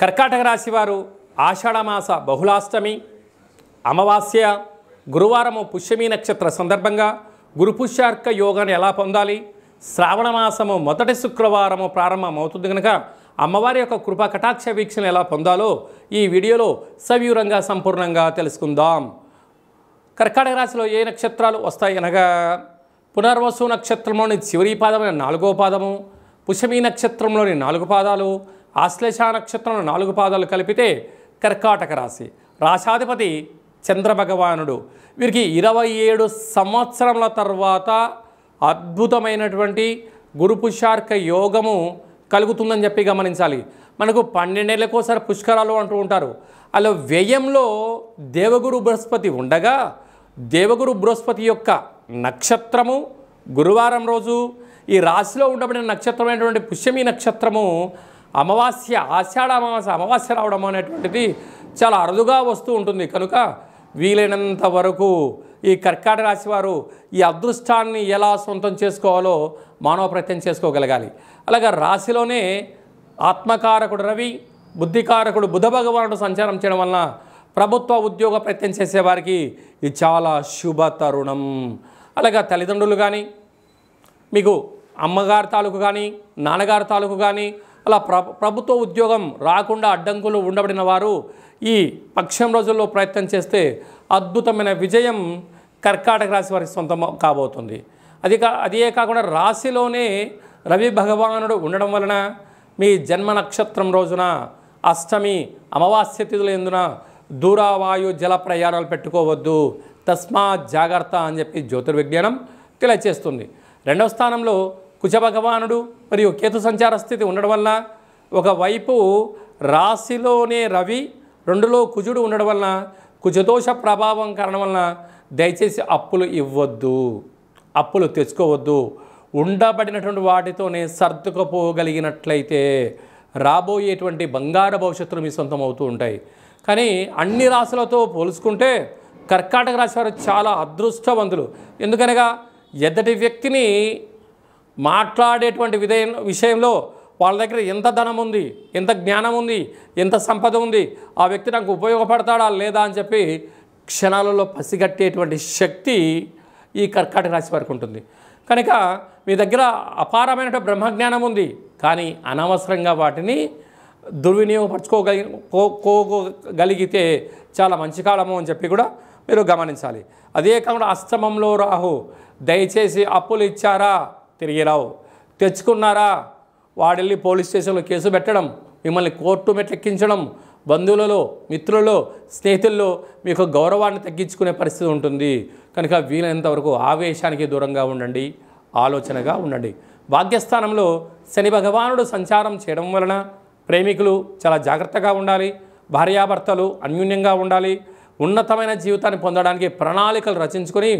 కర్కాటక రాశి వారు ఆషాఢమాస బహుళాష్టమి అమావాస్య గురువారము పుష్యమి నక్షత్ర సందర్భంగా గురు పుష్యార్క యోగాన్ని ఎలా పొందాలి, శ్రావణ మాసము మొదటి శుక్రవారము ప్రారంభమవుతుంది కనుక అమ్మవారి యొక్క కృపా కటాక్ష వీక్షణ ఎలా పొందాలో ఈ వీడియోలో సవివరంగా సంపూర్ణంగా తెలుసుకుందాం. కర్కాటక రాశిలో ఏ నక్షత్రాలు వస్తాయి అనగా పునర్వసు నక్షత్రంలోని చివరి పాదమైన 4వ పాదము, పుష్యమి నక్షత్రంలోని 4 పాదాలు, ఆశ్లేష నక్షత్రంలో 4 పాదాలు కలిపితే కర్కాటక రాశి. రాశాధిపతి చంద్రభగవానుడు. వీరికి 27 సంవత్సరముల తర్వాత అద్భుతమైనటువంటి గురు పుష్యార్క యోగము కలుగుతుందని చెప్పి గమనించాలి. మనకు 12 ఏళ్ళకోసారి పుష్కరాలు అంటూ ఉంటారు. అలా వ్యయంలో దేవగురు బృహస్పతి ఉండగా దేవగురు బృహస్పతి యొక్క నక్షత్రము గురువారం రోజు ఈ రాశిలో ఉండబడిన నక్షత్రమైనటువంటి పుష్యమి నక్షత్రము అమావాస్య ఆషాఢ అమావాస్య రావడం అనేటువంటిది చాలా అరుదుగా వస్తూ ఉంటుంది. కనుక వీలైనంత వరకు ఈ కర్కాటక రాశి వారు ఈ అదృష్టాన్ని ఎలా సొంతం చేసుకోవాలో మానవ ప్రయత్నం చేసుకోగలగాలి. అలాగే రాశిలోనే ఆత్మకారకుడు రవి, బుద్ధికారకుడు బుధ భగవానుడు సంచారం చేయడం వలన ప్రభుత్వ ఉద్యోగ ప్రయత్నం చేసేవారికి ఇది చాలా శుభ తరుణం. అలాగే తల్లిదండ్రులు కానీ, మీకు అమ్మగారి తాలూకు కానీ, నాన్నగారి తాలూకు కానీ అలా ప్రభుత్వ ఉద్యోగం రాకుండా అడ్డంకులు ఉండబడిన వారు ఈ పక్షం రోజుల్లో ప్రయత్నం చేస్తే అద్భుతమైన విజయం కర్కాటక రాశి వారికి సొంతం కాబోతుంది. అదే కాకుండా రాశిలోనే రవి భగవానుడు ఉండడం వలన మీ జన్మ నక్షత్రం రోజున అష్టమి అమావాస్య తిథుల యందున దూరవాయు జల ప్రయాణాలు పెట్టుకోవద్దు, తస్మాత్ జాగ్రత్త అని చెప్పి జ్యోతిర్విజ్ఞానం తెలియచేస్తుంది. 2వ స్థానంలో కుజ భగవానుడు మరియు కేతు సంచార స్థితి ఉండడం వల్ల ఒకవైపు రాశిలోనే రవి 2లో కుజుడు ఉండడం వలన కుజదోష ప్రభావం కారణం వలన దయచేసి అప్పులు ఇవ్వద్దు, అప్పులు తెచ్చుకోవద్దు. ఉండబడినటువంటి వాటితోనే సర్దుకుపోగలిగినట్లయితే రాబోయేటువంటి బంగారు భవిష్యత్తులు మీ సొంతం అవుతూ ఉంటాయి. కానీ అన్ని రాశులతో పోల్చుకుంటే కర్కాటక రాశి వారు చాలా అదృష్టవంతులు. ఎందుకనగా ఎద్దటి వ్యక్తిని మాట్లాడేటువంటి విషయంలో వాళ్ళ దగ్గర ఎంత ధనం ఉంది, ఎంత జ్ఞానం ఉంది, ఎంత సంపద ఉంది, ఆ వ్యక్తి నాకు ఉపయోగపడతాడా లేదా అని చెప్పి క్షణాలలో పసిగట్టేటువంటి శక్తి ఈ కర్కాటక రాశి వారికి ఉంటుంది. కనుక మీ దగ్గర అపారమైన బ్రహ్మజ్ఞానం ఉంది, కానీ అనవసరంగా వాటిని దుర్వినియోగపరచుకోగలిగితే చాలా మంచి కాలము అని చెప్పి కూడా మీరు గమనించాలి. అదే కాకుండా అష్టమంలో రాహు. దయచేసి అప్పులు ఇచ్చారా తిరిగి రావు, తెచ్చుకున్నారా వాడెళ్ళి పోలీస్ స్టేషన్లో కేసు పెట్టడం, మిమ్మల్ని కోర్టు మెట్లెక్కించడం, బంధువులలో మిత్రులలో స్నేహితుల్లో మీకు గౌరవాన్ని తగ్గించుకునే పరిస్థితి ఉంటుంది. కనుక వీలైనంత వరకు ఆవేశానికి దూరంగా ఉండండి, ఆలోచనగా ఉండండి. భాగ్యస్థానంలో శని భగవానుడు సంచారం చేయడం వలన ప్రేమికులు చాలా జాగ్రత్తగా ఉండాలి, భార్యాభర్తలు అన్యోన్యంగా ఉండాలి. ఉన్నతమైన జీవితాన్ని పొందడానికి ప్రణాళికలు రచించుకొని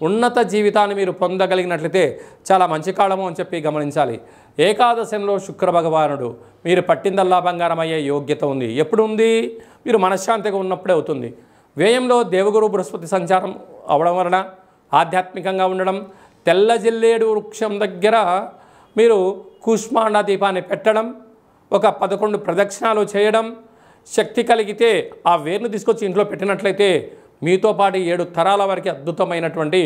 ఉన్నత జీవితాన్ని మీరు పొందగలిగినట్లయితే చాలా మంచి కాలము అని చెప్పి గమనించాలి. ఏకాదశంలో శుక్ర భగవానుడు. మీరు పట్టిందల్లా బంగారం అయ్యే యోగ్యత ఉంది. ఎప్పుడు ఉంది? మీరు మనశ్శాంతిగా ఉన్నప్పుడే అవుతుంది. వ్యయంలో దేవగురు బృహస్పతి సంచారం అవడం వలన ఆధ్యాత్మికంగా ఉండడం, తెల్ల జిల్లేడు వృక్షం దగ్గర మీరు కూష్మాండ దీపాన్ని పెట్టడం, ఒక 11 ప్రదక్షిణాలు చేయడం, శక్తి కలిగితే ఆ వేరును తీసుకొచ్చి ఇంట్లో పెట్టినట్లయితే మీతో పాటు 7 తరాల వరకు అద్భుతమైనటువంటి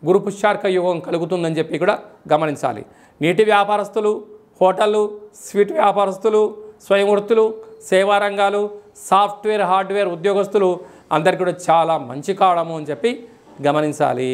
గురు పుష్యార్క యోగం కలుగుతుందని చెప్పి కూడా గమనించాలి. నీటి వ్యాపారస్తులు, హోటళ్ళు, స్వీట్ వ్యాపారస్తులు, స్వయం వృత్తులు, సేవా రంగాలు, సాఫ్ట్వేర్ హార్డ్వేర్ ఉద్యోగస్తులు అందరికీ కూడా చాలా మంచి కావడము అని చెప్పి గమనించాలి.